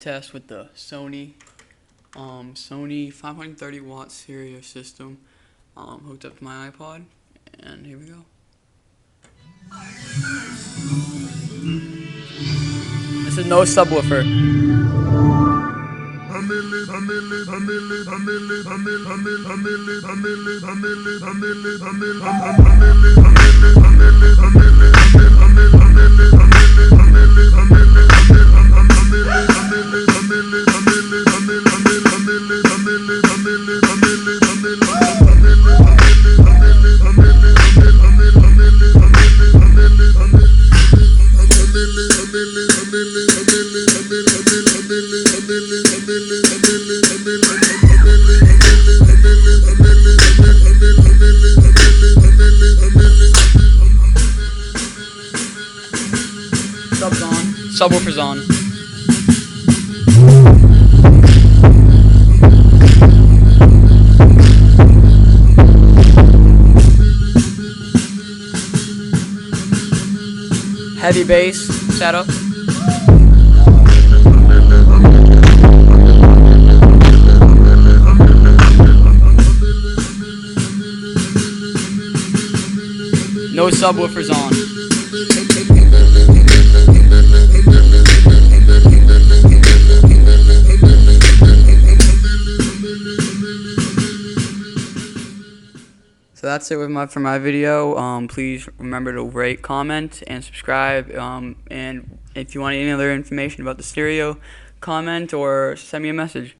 Test with the Sony 530 watt stereo system hooked up to my iPod, and here we go. This is no subwoofer. Sub's on. Subwoofer's on. Heavy bass setup. No subwoofers on. So that's it for my video. Please remember to rate, comment, and subscribe. And if you want any other information about the stereo, comment or send me a message.